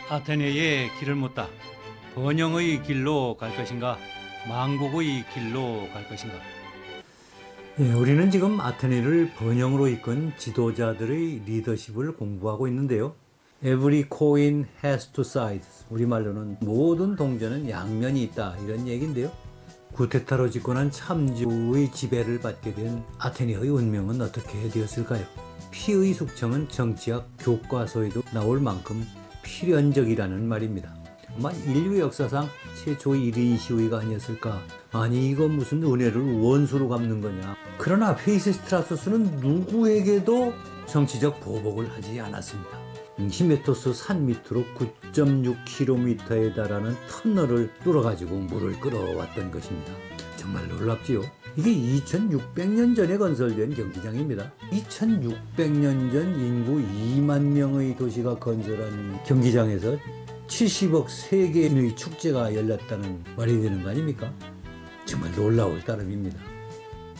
아테네의 길을 묻다. 번영의 길로 갈 것인가, 망국의 길로 갈 것인가. 우리는 지금 아테네를 번영으로 이끈 지도자들의 리더십을 공부하고 있는데요. Every coin has two sides. 우리말로는 모든 동전은 양면이 있다, 이런 얘기인데요. 구테타로 집권한 참주의 지배를 받게 된 아테네의 운명은 어떻게 되었을까요? 피의 숙청은 정치학 교과서에도 나올 만큼 필연적이라는 말입니다. 아마 인류 역사상 최초의 1인 시위가 아니었을까. 아니, 이거 무슨 은혜를 원수로 갚는 거냐. 그러나 페이시스트라토스는 누구에게도 정치적 보복을 하지 않았습니다. 히메토스 산 밑으로 9.6km에 달하는 터널을 뚫어가지고 물을 끌어왔던 것입니다. 정말 놀랍지요. 이게 2600년 전에 건설된 경기장입니다. 2600년 전 인구 2만 명의 도시가 건설한 경기장에서 70억 세계인의 축제가 열렸다는 말이 되는 거 아닙니까? 정말 놀라울 따름입니다.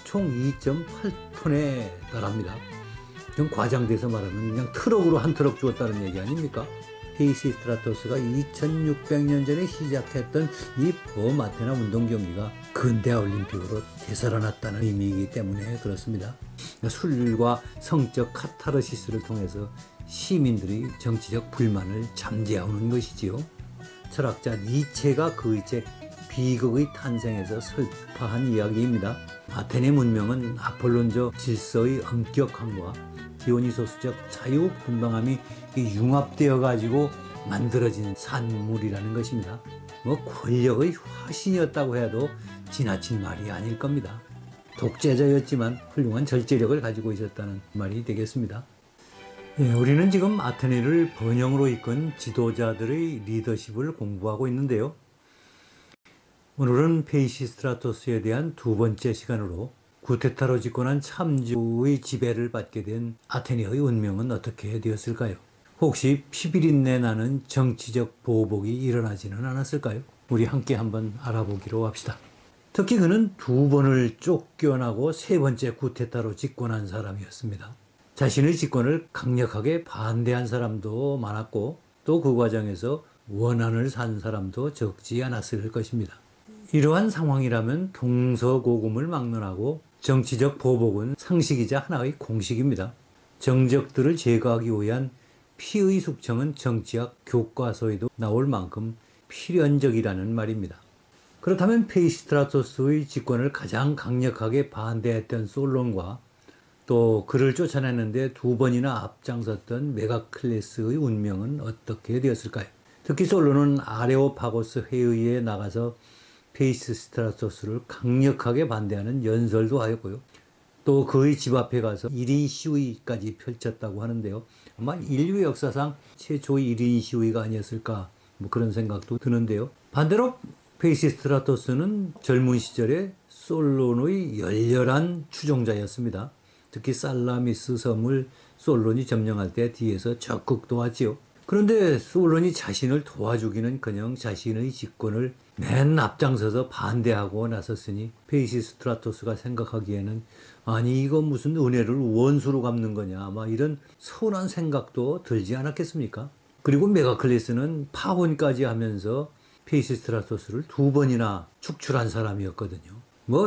총 2.8톤에 달합니다. 좀 과장돼서 말하면 그냥 트럭으로 한 트럭 주었다는 얘기 아닙니까? 페이시스트라토스가 2600년 전에 시작했던 이 범아테나 운동 경기가 근대화 올림픽으로 되살아났다는 의미이기 때문에 그렇습니다. 술과 성적 카타르시스를 통해서 시민들이 정치적 불만을 잠재우는 것이지요. 철학자 니체가 그의 책 비극의 탄생에서 설파한 이야기입니다. 아테네 문명은 아폴론적 질서의 엄격함과 디오니소스적 자유분방함이 융합되어 가지고 만들어진 산물이라는 것입니다. 권력의 화신이었다고 해도 지나친 말이 아닐 겁니다. 독재자였지만 훌륭한 절제력을 가지고 있었다는 말이 되겠습니다. 우리는 지금 아테네를 번영으로 이끈 지도자들의 리더십을 공부하고 있는데요. 오늘은 페이시스트라토스에 대한 두 번째 시간으로 구테타로 집권한 참주의 지배를 받게 된 아테네의 운명은 어떻게 되었을까요? 혹시 피비린내 나는 정치적 보복이 일어나지는 않았을까요? 우리 함께 한번 알아보기로 합시다. 특히 그는 두 번을 쫓겨나고 세 번째 구테타로 집권한 사람이었습니다. 자신의 집권을 강력하게 반대한 사람도 많았고 또 그 과정에서 원한을 산 사람도 적지 않았을 것입니다. 이러한 상황이라면 동서고금을 막론하고 정치적 보복은 상식이자 하나의 공식입니다. 정적들을 제거하기 위한 피의 숙청은 정치학 교과서에도 나올 만큼 필연적이라는 말입니다. 그렇다면 페이시스트라토스의 집권을 가장 강력하게 반대했던 솔론과 또 그를 쫓아내는데 두 번이나 앞장섰던 메가클레스의 운명은 어떻게 되었을까요? 특히 솔론은 아레오파고스 회의에 나가서 페이시스트라토스를 강력하게 반대하는 연설도 하였고요. 또 그의 집 앞에 가서 1인 시위까지 펼쳤다고 하는데요. 아마 인류 역사상 최초의 1인 시위가 아니었을까, 그런 생각도 드는데요. 반대로 페이시스트라토스는 젊은 시절에 솔론의 열렬한 추종자였습니다. 특히 살라미스 섬을 솔론이 점령할 때 뒤에서 적극 도왔지요. 그런데 솔론이 자신을 도와주기는커녕 자신의 집권을 맨 앞장서서 반대하고 나섰으니 페이시스트라토스가 생각하기에는 아니, 이거 무슨 은혜를 원수로 갚는 거냐, 아마 이런 서운한 생각도 들지 않았겠습니까? 그리고 메가클레스는 파혼까지 하면서 페이시스트라토스를 두 번이나 축출한 사람이었거든요.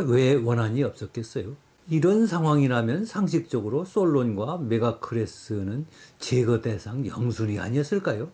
왜 원한이 없었겠어요? 이런 상황이라면 상식적으로 솔론과 메가클레스는 제거 대상 영순이 아니었을까요?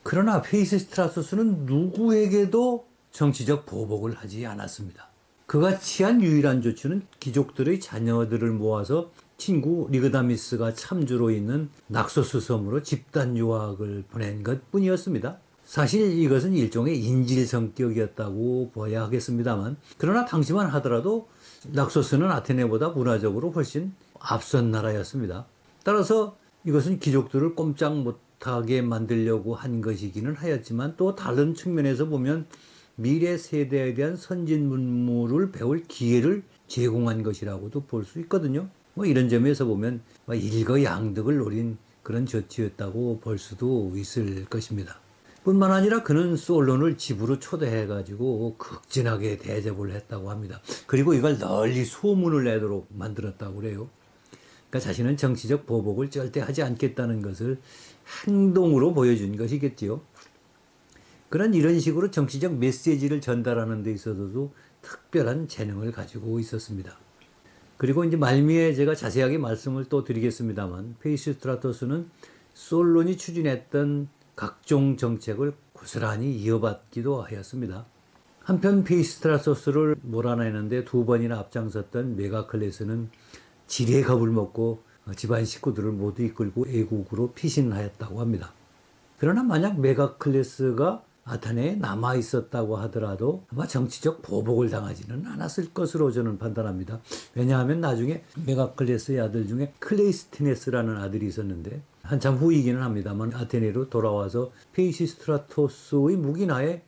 그러나 페이시스트라토스는 누구에게도 정치적 보복을 하지 않았습니다. 그가 취한 유일한 조치는 귀족들의 자녀들을 모아서 친구 리그다미스가 참주로 있는 낙소스 섬으로 집단 유학을 보낸 것뿐이었습니다. 사실 이것은 일종의 인질 성격이었다고 봐야 하겠습니다만, 그러나 당시만 하더라도 낙소스는 아테네보다 문화적으로 훨씬 앞선 나라였습니다. 따라서 이것은 귀족들을 꼼짝 못하게 만들려고 한 것이기는 하였지만, 또 다른 측면에서 보면 미래 세대에 대한 선진 문물을 배울 기회를 제공한 것이라고도 볼 수 있거든요. 이런 점에서 보면 일거양득을 노린 그런 조치였다고 볼 수도 있을 것입니다. 뿐만 아니라 그는 솔론을 집으로 초대해가지고 극진하게 대접을 했다고 합니다. 그리고 이걸 널리 소문을 내도록 만들었다고 그래요. 그러니까 자신은 정치적 보복을 절대 하지 않겠다는 것을 행동으로 보여준 것이겠지요. 그런 이런 식으로 정치적 메시지를 전달하는 데 있어서도 특별한 재능을 가지고 있었습니다. 그리고 이제 말미에 제가 자세하게 말씀을 또 드리겠습니다만 페이시스트라토스는 솔론이 추진했던 각종 정책을 고스란히 이어받기도 하였습니다. 한편 페이시스트라토스를 몰아내는데 두 번이나 앞장섰던 메가클레스는 지리의 겁을 먹고 집안 식구들을 모두 이끌고 애국으로 피신하였다고 합니다. 그러나 만약 메가클레스가 아테네에 남아 있었다고 하더라도 아마 정치적 보복을 당하지는 않았을 것으로 저는 판단합니다. 왜냐하면 나중에 메가클레스의 아들 중에 클레이스티네스라는 아들이 있었는데 한참 후이기는 합니다만 아테네로 돌아와서 페이시스트라토스의 묵인하에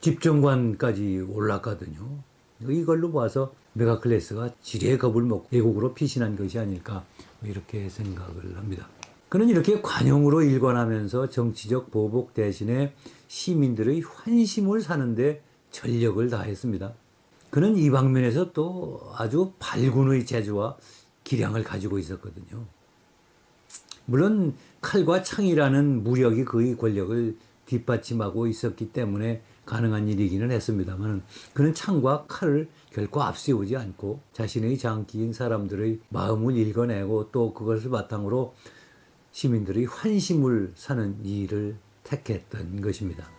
집정관까지 올랐거든요. 이걸로 봐서 메가클레스가 지리의 겁을 먹고 애국으로 피신한 것이 아닐까 이렇게 생각을 합니다. 그는 이렇게 관용으로 일관하면서 정치적 보복 대신에 시민들의 환심을 사는데 전력을 다했습니다. 그는 이 방면에서 또 아주 발군의 재주와 기량을 가지고 있었거든요. 물론 칼과 창이라는 무력이 그의 권력을 뒷받침하고 있었기 때문에 가능한 일이기는 했습니다만 그는 창과 칼을 결코 앞세우지 않고 자신의 장기인 사람들의 마음을 읽어내고 또 그것을 바탕으로 시민들의 환심을 사는 일을 택했던 것입니다.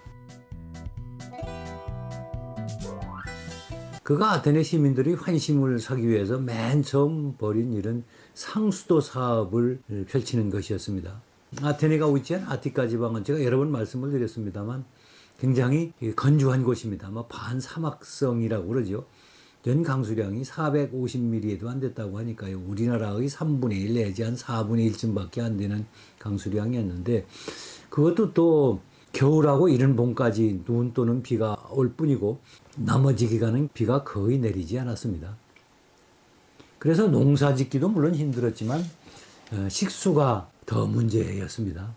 그가 아테네 시민들의 환심을 사기 위해서 맨 처음 벌인 일은 상수도 사업을 펼치는 것이었습니다. 아테네가 위치한 아티카 지방은 제가 여러 번 말씀을 드렸습니다만 굉장히 건조한 곳입니다. 반사막성이라고 그러죠. 연 강수량이 450mm에도 안 됐다고 하니까요. 우리나라의 3분의 1 내지 한 4분의 1쯤밖에 안 되는 강수량이었는데 그것도 또 겨울하고 이른 봄까지 눈 또는 비가 올 뿐이고 나머지 기간은 비가 거의 내리지 않았습니다. 그래서 농사 짓기도 물론 힘들었지만 식수가 더 문제였습니다.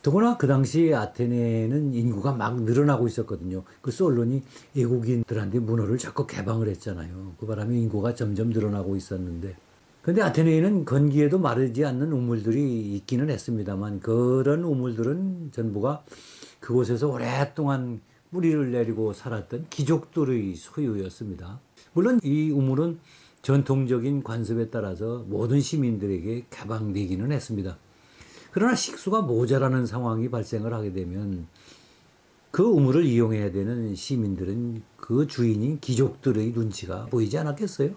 더구나 그 당시 아테네는 인구가 막 늘어나고 있었거든요. 그 솔론이 애국인들한테 문호를 자꾸 개방을 했잖아요. 그 바람에 인구가 점점 늘어나고 있었는데 근데 아테네에는 건기에도 마르지 않는 우물들이 있기는 했습니다만 그런 우물들은 전부가 그곳에서 오랫동안 뿌리를 내리고 살았던 귀족들의 소유였습니다. 물론 이 우물은 전통적인 관습에 따라서 모든 시민들에게 개방되기는 했습니다. 그러나 식수가 모자라는 상황이 발생을 하게 되면 그 우물을 이용해야 되는 시민들은 그 주인인 귀족들의 눈치가 보이지 않았겠어요?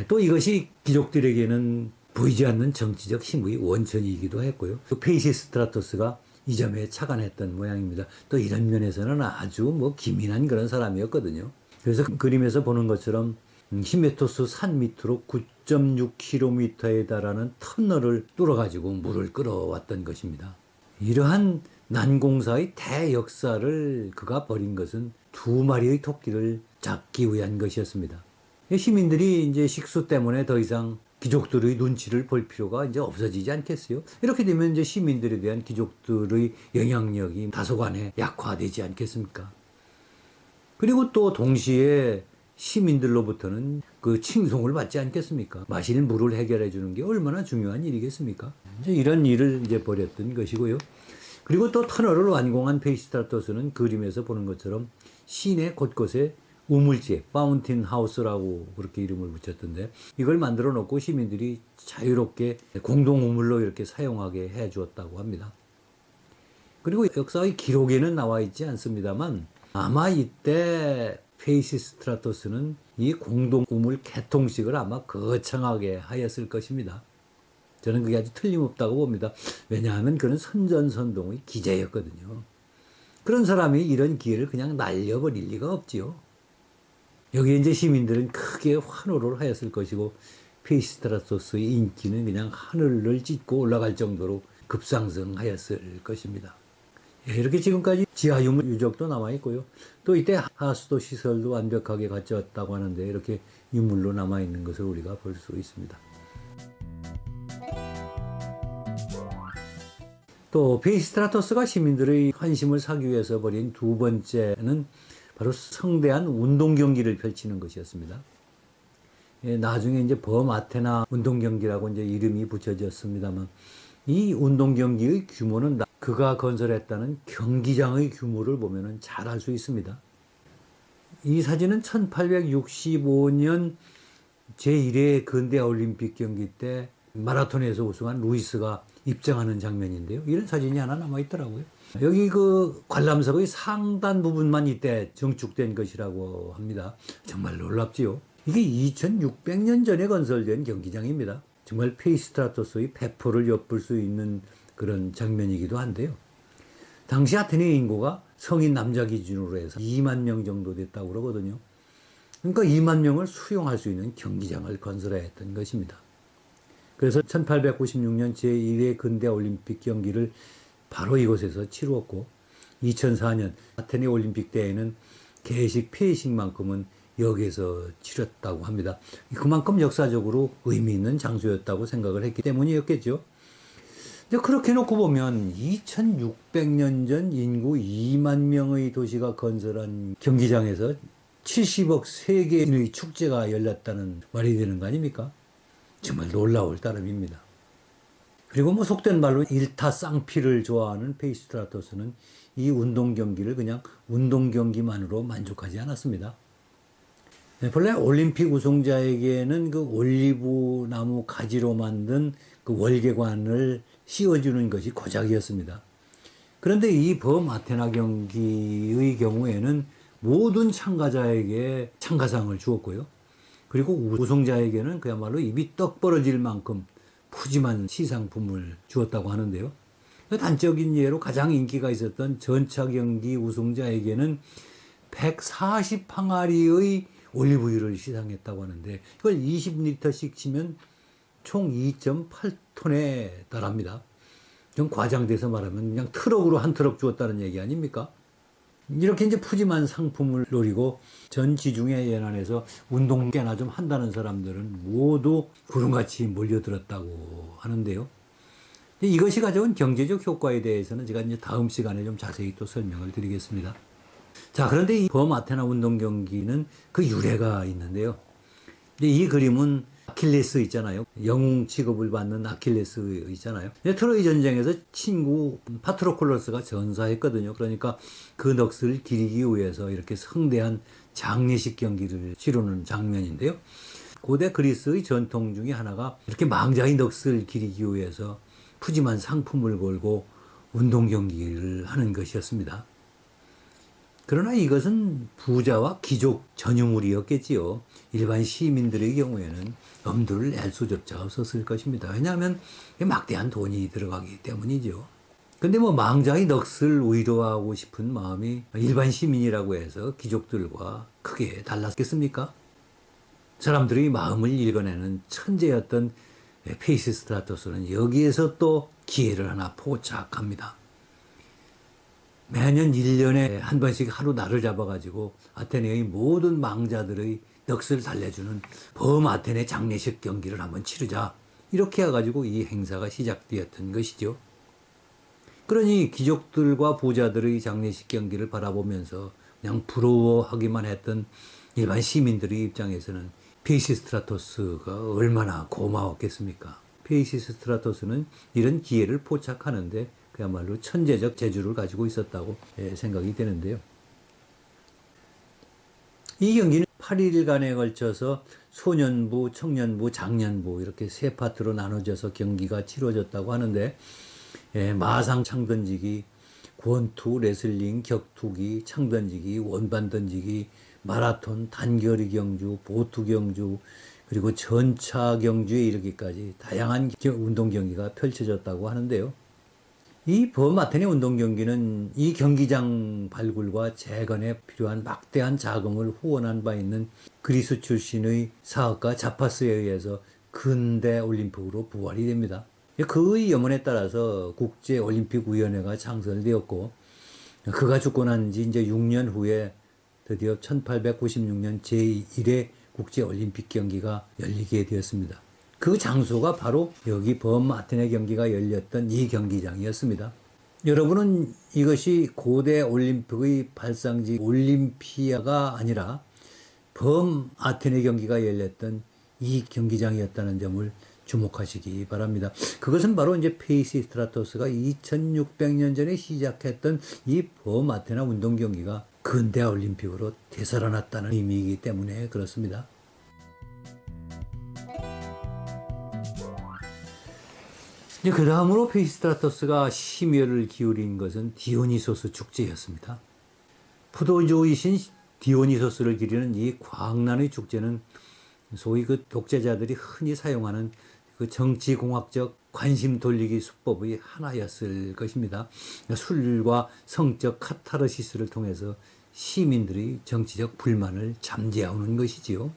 또 이것이 귀족들에게는 보이지 않는 정치적 힘의 원천이기도 했고요. 페이시스트라토스가 이 점에 착안했던 모양입니다. 또 이런 면에서는 아주 기민한 그런 사람이었거든요. 그래서 그림에서 보는 것처럼 히메토스 산 밑으로 9.6km에 달하는 터널을 뚫어가지고 물을 끌어왔던 것입니다. 이러한 난공사의 대역사를 그가 벌인 것은 두 마리의 토끼를 잡기 위한 것이었습니다. 시민들이 이제 식수 때문에 더 이상 귀족들의 눈치를 볼 필요가 이제 없어지지 않겠어요? 이렇게 되면 이제 시민들에 대한 귀족들의 영향력이 다소간에 약화되지 않겠습니까? 그리고 또 동시에 시민들로부터는 그 칭송을 받지 않겠습니까? 마실 물을 해결해 주는 게 얼마나 중요한 일이겠습니까? 이제 이런 일을 이제 벌였던 것이고요. 그리고 또 터널을 완공한 페이시스트라토스는 그림에서 보는 것처럼 시내 곳곳에 우물지, 파운틴 하우스라고 그렇게 이름을 붙였던데 이걸 만들어 놓고 시민들이 자유롭게 공동 우물로 이렇게 사용하게 해 주었다고 합니다. 그리고 역사의 기록에는 나와 있지 않습니다만 아마 이때 페이시스트라토스는 이 공동 우물 개통식을 아마 거창하게 하였을 것입니다. 저는 그게 아주 틀림없다고 봅니다. 왜냐하면 그는 선전선동의 기재였거든요. 그런 사람이 이런 기회를 그냥 날려버릴 리가 없지요. 여기에 이제 시민들은 크게 환호를 하였을 것이고 페이시스트라토스의 인기는 그냥 하늘을 찢고 올라갈 정도로 급상승하였을 것입니다. 이렇게 지금까지 지하 유물 유적도 남아있고요. 또 이때 하수도 시설도 완벽하게 갖춰졌다고 하는데 이렇게 유물로 남아있는 것을 우리가 볼 수 있습니다. 또 페이시스트라토스가 시민들의 환심을 사기 위해서 벌인 두 번째는 바로 성대한 운동 경기를 펼치는 것이었습니다. 나중에 이제 범아테나 운동 경기라고 이제 이름이 붙여졌습니다만 이 운동 경기의 규모는 그가 건설했다는 경기장의 규모를 보면 잘 알 수 있습니다. 이 사진은 1865년 제1회 근대 올림픽 경기 때 마라톤에서 우승한 루이스가 입장하는 장면인데요. 이런 사진이 하나 남아 있더라고요. 여기 그 관람석의 상단 부분만 이때 증축된 것이라고 합니다. 정말 놀랍지요. 이게 2600년 전에 건설된 경기장입니다. 정말 페이스트라토스의 배포를 엿볼 수 있는 그런 장면이기도 한데요. 당시 아테네 인구가 성인 남자 기준으로 해서 2만 명 정도 됐다고 그러거든요. 그러니까 2만 명을 수용할 수 있는 경기장을 건설해야 했던 것입니다. 그래서 1896년 제1회 근대 올림픽 경기를 바로 이곳에서 치루었고 2004년 아테네 올림픽 때에는 개식 폐식만큼은 여기에서 치렀다고 합니다. 그만큼 역사적으로 의미 있는 장소였다고 생각을 했기 때문이었겠죠. 그렇게 놓고 보면 2600년 전 인구 2만 명의 도시가 건설한 경기장에서 70억 세계인의 축제가 열렸다는 말이 되는 거 아닙니까? 정말 놀라울 따름입니다. 그리고 뭐 속된 말로 일타쌍피를 좋아하는 페이스트라토스는 이 운동 경기를 그냥 운동 경기만으로 만족하지 않았습니다. 본래 올림픽 우승자에게는 그 올리브 나무 가지로 만든 그 월계관을 씌워주는 것이 고작이었습니다. 그런데 이 범아테나 경기의 경우에는 모든 참가자에게 참가상을 주었고요. 그리고 우승자에게는 그야말로 입이 떡 벌어질 만큼 푸짐한 시상품을 주었다고 하는데요. 단적인 예로 가장 인기가 있었던 전차 경기 우승자에게는 140항아리의 올리브유를 시상했다고 하는데 이걸 20리터씩 치면 총 2.8톤에 달합니다. 좀 과장돼서 말하면 그냥 트럭으로 한 트럭 주었다는 얘기 아닙니까? 이렇게 이제 푸짐한 상품을 노리고 전 지중해 연안에서 운동 꽤나 좀 한다는 사람들은 모두 구름같이 몰려들었다고 하는데요. 이것이 가져온 경제적 효과에 대해서는 제가 이제 다음 시간에 좀 자세히 또 설명을 드리겠습니다. 자, 그런데 이 범아테나 운동 경기는 그 유래가 있는데요. 이 그림은 아킬레스 있잖아요. 영웅 취급을 받는 아킬레스 있잖아요. 트로이 전쟁에서 친구 파트로클로스가 전사했거든요. 그러니까 그 넋을 기리기 위해서 이렇게 성대한 장례식 경기를 치르는 장면인데요. 고대 그리스의 전통 중에 하나가 이렇게 망자의 넋을 기리기 위해서 푸짐한 상품을 걸고 운동 경기를 하는 것이었습니다. 그러나 이것은 부자와 귀족 전유물이었겠지요. 일반 시민들의 경우에는 엄두를 낼 수조차 없었을 것입니다. 왜냐하면 막대한 돈이 들어가기 때문이죠. 근데 뭐 망자의 넋을 의도하고 싶은 마음이 일반 시민이라고 해서 귀족들과 크게 달랐겠습니까? 사람들의 마음을 읽어내는 천재였던 페이시스트라토스는 여기에서 또 기회를 하나 포착합니다. 매년 1년에 한 번씩 하루 날을 잡아가지고 아테네의 모든 망자들의 넋을 달래주는 범아테네 장례식 경기를 한번 치르자. 이렇게 해가지고 이 행사가 시작되었던 것이죠. 그러니 귀족들과 부자들의 장례식 경기를 바라보면서 그냥 부러워하기만 했던 일반 시민들의 입장에서는 페이시스트라토스가 얼마나 고마웠겠습니까? 페이시스트라토스는 이런 기회를 포착하는데 그야말로 천재적 재주를 가지고 있었다고 생각이 되는데요. 이 경기는 8일간에 걸쳐서 소년부, 청년부, 장년부 이렇게 세 파트로 나눠져서 경기가 치러졌다고 하는데 마상 창던지기, 권투, 레슬링, 격투기, 창던지기, 원반 던지기, 마라톤, 단거리 경주, 보트 경주, 그리고 전차 경주에 이르기까지 다양한 운동 경기가 펼쳐졌다고 하는데요. 이 범아테네 운동 경기는 이 경기장 발굴과 재건에 필요한 막대한 자금을 후원한 바 있는 그리스 출신의 사업가 자파스에 의해서 근대 올림픽으로 부활이 됩니다. 그의 염원에 따라서 국제올림픽위원회가 창설되었고 그가 죽고 난 지 이제 6년 후에 드디어 1896년 제1회 국제올림픽 경기가 열리게 되었습니다. 그 장소가 바로 여기 범아테네 경기가 열렸던 이 경기장이었습니다. 여러분은 이것이 고대 올림픽의 발상지 올림피아가 아니라 범아테네 경기가 열렸던 이 경기장이었다는 점을 주목하시기 바랍니다. 그것은 바로 이제 페이시스트라토스가 2600년 전에 시작했던 이 범아테나 운동 경기가 근대화 올림픽으로 되살아났다는 의미이기 때문에 그렇습니다. 이제 그 다음으로 페이시스트라토스가 심혈을 기울인 것은 디오니소스 축제였습니다. 포도주이신 디오니소스를 기리는 이 광란의 축제는 소위 그 독재자들이 흔히 사용하는 그 정치공학적 관심 돌리기 수법의 하나였을 것입니다. 술과 성적 카타르시스를 통해서 시민들의 정치적 불만을 잠재우는 것이지요.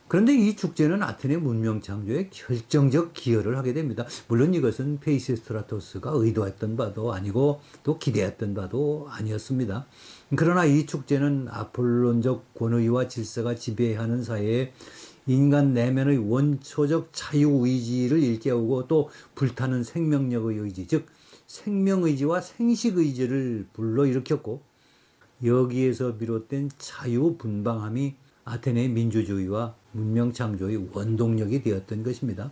그런데 이 축제는 아테네 문명 창조에 결정적 기여를 하게 됩니다. 물론 이것은 페이시스트라토스가 의도했던 바도 아니고 또 기대했던 바도 아니었습니다. 그러나 이 축제는 아폴론적 권위와 질서가 지배하는 사회에 인간 내면의 원초적 자유의지를 일깨우고 또 불타는 생명력의 의지, 즉 생명의지와 생식의지를 불러일으켰고, 여기에서 비롯된 자유분방함이 아테네의 민주주의와 문명창조의 원동력이 되었던 것입니다.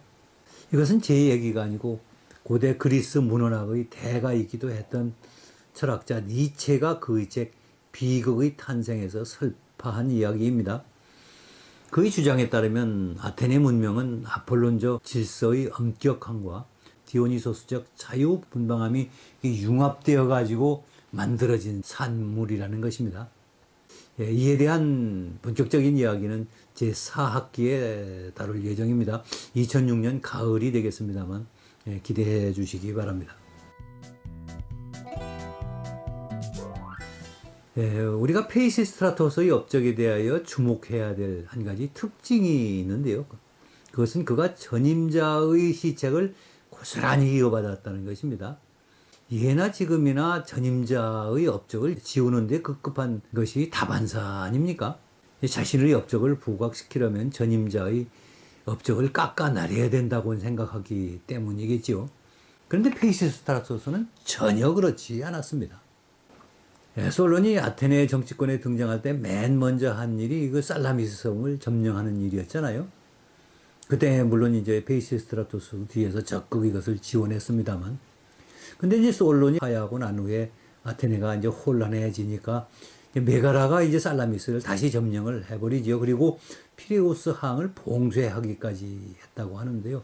이것은 제 얘기가 아니고 고대 그리스 문헌학의 대가이기도 했던 철학자 니체가 그의 책 비극의 탄생에서 설파한 이야기입니다. 그의 주장에 따르면 아테네 문명은 아폴론적 질서의 엄격함과 디오니소스적 자유분방함이 융합되어 가지고 만들어진 산물이라는 것입니다. 이에 대한 본격적인 이야기는 제4학기에 다룰 예정입니다. 2006년 가을이 되겠습니다만 기대해 주시기 바랍니다. 우리가 페이시스트라토스의 업적에 대하여 주목해야 될 한 가지 특징이 있는데요. 그것은 그가 전임자의 시책을 고스란히 이어받았다는 것입니다. 예나 지금이나 전임자의 업적을 지우는 데 급급한 것이 다반사 아닙니까? 자신의 업적을 부각시키려면 전임자의 업적을 깎아내려야 된다고 생각하기 때문이겠지요. 그런데 페이시스트라토스는 전혀 그렇지 않았습니다. 솔론이 아테네 정치권에 등장할 때 맨 먼저 한 일이 그 살라미스 성을 점령하는 일이었잖아요. 그때 물론 이제 페이시스트라토스 뒤에서 적극 이것을 지원했습니다만, 근데 이제 솔론이 하야하고 난 후에 아테네가 이제 혼란해지니까 메가라가 이제 살라미스를 다시 점령을 해버리죠. 그리고 피레우스 항을 봉쇄하기까지 했다고 하는데요.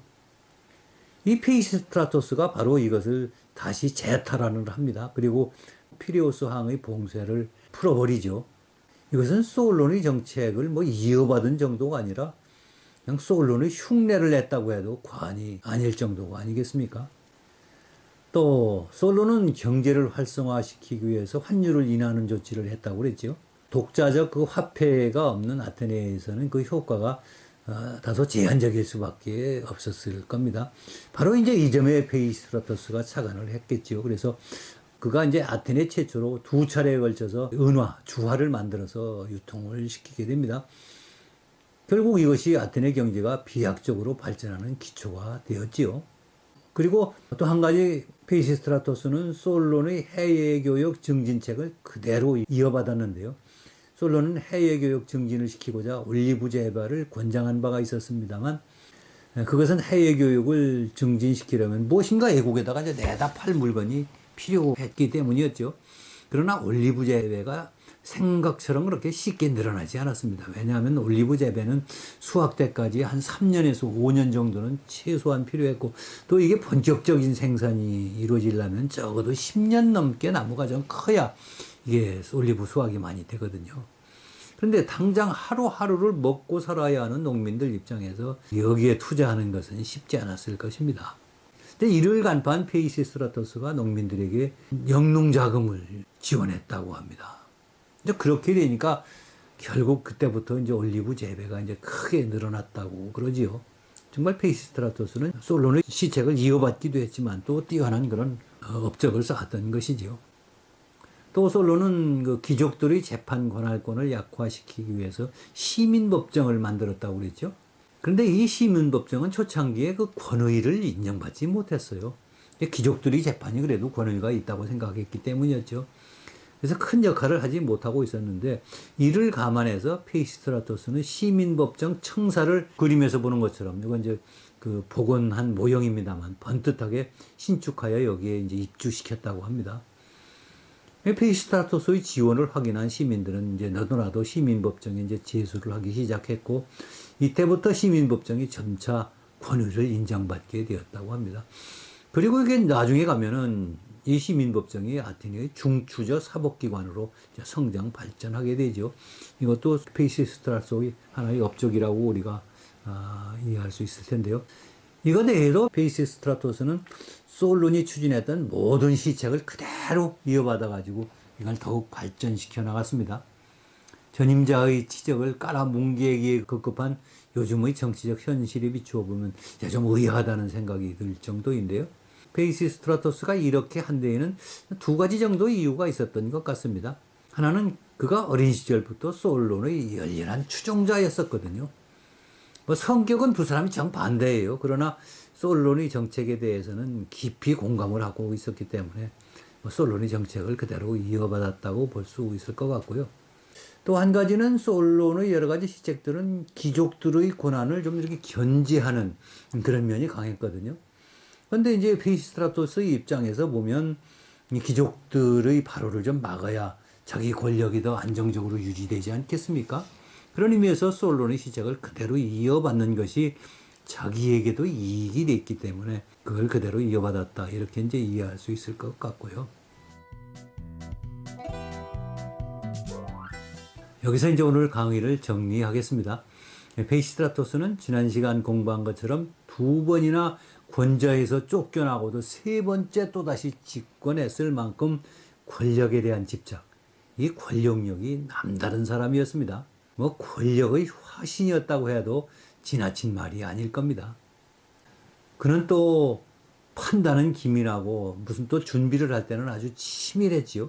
이 페이시스트라토스가 바로 이것을 다시 재탈환을 합니다. 그리고 피레우스 항의 봉쇄를 풀어버리죠. 이것은 솔론의 정책을 뭐 이어받은 정도가 아니라 그냥 솔론의 흉내를 냈다고 해도 과언이 아닐 정도가 아니겠습니까? 또 솔론은 경제를 활성화시키기 위해서 환율을 인하하는 조치를 했다고 그랬죠. 독자적 그 화폐가 없는 아테네에서는 그 효과가 다소 제한적일 수밖에 없었을 겁니다. 바로 이제 이 점에 페이시스트라토스가 착안을 했겠죠. 그래서 그가 이제 아테네 최초로 2차례에 걸쳐서 은화, 주화를 만들어서 유통을 시키게 됩니다. 결국 이것이 아테네 경제가 비약적으로 발전하는 기초가 되었지요. 그리고 또 한 가지 페이시스트라토스는 솔론의 해외교육 증진책을 그대로 이어받았는데요. 솔론은 해외교육 증진을 시키고자 올리브제바를 권장한 바가 있었습니다만, 그것은 해외교육을 증진시키려면 무엇인가 애국에다가 이제 내다 팔 물건이 필요했기 때문이었죠. 그러나 올리브 재배가 생각처럼 그렇게 쉽게 늘어나지 않았습니다. 왜냐하면 올리브 재배는 수확 때까지 한 3년에서 5년 정도는 최소한 필요했고, 또 이게 본격적인 생산이 이루어지려면 적어도 10년 넘게 나무가 좀 커야 이게 올리브 수확이 많이 되거든요. 그런데 당장 하루하루를 먹고 살아야 하는 농민들 입장에서 여기에 투자하는 것은 쉽지 않았을 것입니다. 근데 이를 간파한 페이시스트라토스가 농민들에게 영농자금을 지원했다고 합니다. 이제 그렇게 되니까 결국 그때부터 이제 올리브 재배가 이제 크게 늘어났다고 그러지요. 정말 페이시스트라토스는 솔론의 시책을 이어받기도 했지만 또 뛰어난 그런 업적을 쌓았던 것이지요. 또 솔론은 그 귀족들의 재판 관할권을 약화시키기 위해서 시민법정을 만들었다고 그랬죠. 그런데 이 시민법정은 초창기에 그 권위를 인정받지 못했어요. 귀족들이 재판이 그래도 권위가 있다고 생각했기 때문이었죠. 그래서 큰 역할을 하지 못하고 있었는데, 이를 감안해서 페이시스트라토스는 시민법정 청사를 그림에서 보는 것처럼, 이건 이제 그 복원한 모형입니다만 번듯하게 신축하여 여기에 이제 입주시켰다고 합니다. 에피스트라토스의 지원을 확인한 시민들은 이제 너도나도 시민법정에 이제 제소를 하기 시작했고, 이때부터 시민법정이 점차 권위를 인정받게 되었다고 합니다. 그리고 이게 나중에 가면은 이 시민법정이 아테네의 중추적 사법기관으로 성장 발전하게 되죠. 이것도 페이시스트라토스의 하나의 업적이라고 우리가 이해할 수 있을 텐데요. 이거 외에도 페이시스트라토스는 솔론이 추진했던 모든 시책을 그대로 이어받아 가지고 이걸 더욱 발전시켜 나갔습니다. 전임자의 지적을 깔아뭉개기에 급급한 요즘의 정치적 현실에 비추어 보면 좀 의아하다는 생각이 들 정도인데요. 페이시스트라토스가 이렇게 한 데에는 두 가지 정도의 이유가 있었던 것 같습니다. 하나는 그가 어린 시절부터 솔론의 열렬한 추종자였었거든요. 성격은 두 사람이 정반대예요. 그러나 솔론의 정책에 대해서는 깊이 공감을 하고 있었기 때문에 솔론의 정책을 그대로 이어받았다고 볼 수 있을 것 같고요. 또 한 가지는 솔론의 여러 가지 시책들은 귀족들의 권한을 좀 이렇게 견제하는 그런 면이 강했거든요. 그런데 이제 페이시스트라토스의 입장에서 보면 이 귀족들의 발호를 좀 막아야 자기 권력이 더 안정적으로 유지되지 않겠습니까? 그런 의미에서 솔론의 시책을 그대로 이어받는 것이 자기에게도 이익이 됐기 때문에 그걸 그대로 이어받았다. 이렇게 이제 이해할 수 있을 것 같고요. 여기서 이제 오늘 강의를 정리하겠습니다. 페이시스트라토스는 지난 시간 공부한 것처럼 두 번이나 권좌에서 쫓겨나고도 세 번째 또다시 집권했을 만큼 권력에 대한 집착, 이 권력력이 남다른 사람이었습니다. 권력의 화신이었다고 해도 지나친 말이 아닐 겁니다. 그는 또 판단은 기민하고 무슨 또 준비를 할 때는 아주 치밀했지요.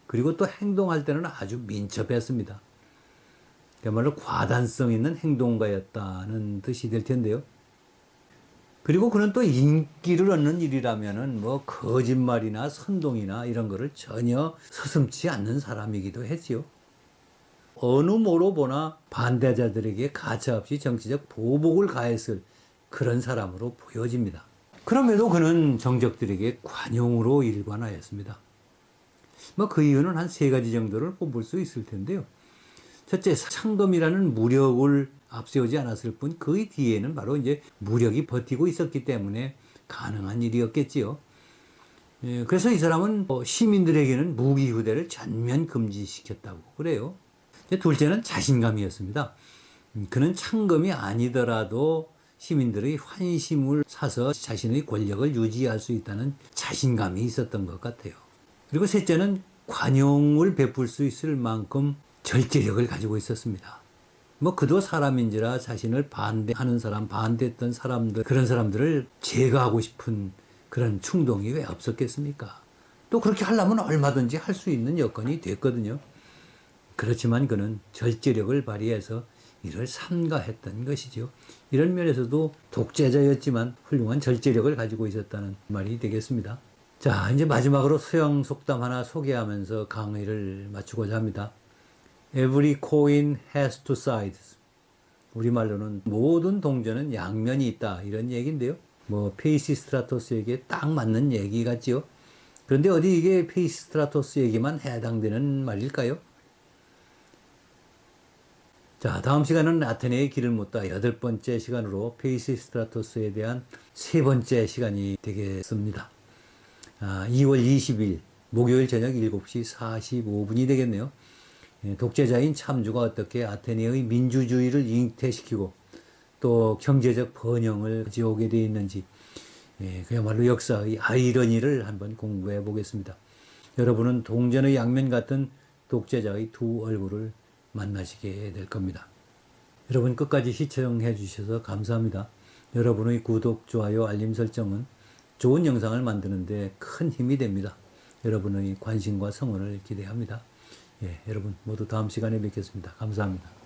그리고 또 행동할 때는 아주 민첩했습니다. 그야말로 과단성 있는 행동가였다는 뜻이 될 텐데요. 그리고 그는 또 인기를 얻는 일이라면은 거짓말이나 선동이나 이런 거를 전혀 서슴지 않는 사람이기도 했지요. 어느 모로 보나 반대자들에게 가차없이 정치적 보복을 가했을 그런 사람으로 보여집니다. 그럼에도 그는 정적들에게 관용으로 일관하였습니다. 그 이유는 한 세 가지 정도를 꼽을 수 있을 텐데요. 첫째, 상금이라는 무력을 앞세우지 않았을 뿐 그 뒤에는 바로 이제 무력이 버티고 있었기 때문에 가능한 일이었겠지요. 그래서 이 사람은 시민들에게는 무기 휴대를 전면 금지시켰다고 그래요. 둘째는 자신감이었습니다. 그는 창금이 아니더라도 시민들의 환심을 사서 자신의 권력을 유지할 수 있다는 자신감이 있었던 것 같아요. 그리고 셋째는 관용을 베풀 수 있을 만큼 절제력을 가지고 있었습니다. 그도 사람인지라 자신을 반대하는 사람, 반대했던 사람들, 그런 사람들을 제거하고 싶은 그런 충동이 왜 없었겠습니까? 또 그렇게 하려면 얼마든지 할 수 있는 여건이 됐거든요. 그렇지만 그는 절제력을 발휘해서 이를 삼가했던 것이죠. 이런 면에서도 독재자였지만 훌륭한 절제력을 가지고 있었다는 말이 되겠습니다. 자, 이제 마지막으로 서양 속담 하나 소개하면서 강의를 마치고자 합니다. Every coin has two sides. 우리말로는 모든 동전은 양면이 있다. 이런 얘기인데요. 페이시스트라토스에게 딱 맞는 얘기 같지요. 그런데 어디 이게 페이시스트라토스에게만 해당되는 말일까요? 자, 다음 시간은 아테네의 길을 묻다 8번째 시간으로 페이시스트라토스에 대한 3번째 시간이 되겠습니다. 2월 20일 목요일 저녁 7시 45분이 되겠네요. 독재자인 참주가 어떻게 아테네의 민주주의를 잉태시키고 또 경제적 번영을 지어오게 되어 있는지 그야말로 역사의 아이러니를 한번 공부해 보겠습니다. 여러분은 동전의 양면 같은 독재자의 두 얼굴을 만나시게 될 겁니다. 여러분 끝까지 시청해 주셔서 감사합니다. 여러분의 구독, 좋아요, 알림 설정은 좋은 영상을 만드는 데 큰 힘이 됩니다. 여러분의 관심과 성원을 기대합니다. 여러분 모두 다음 시간에 뵙겠습니다. 감사합니다.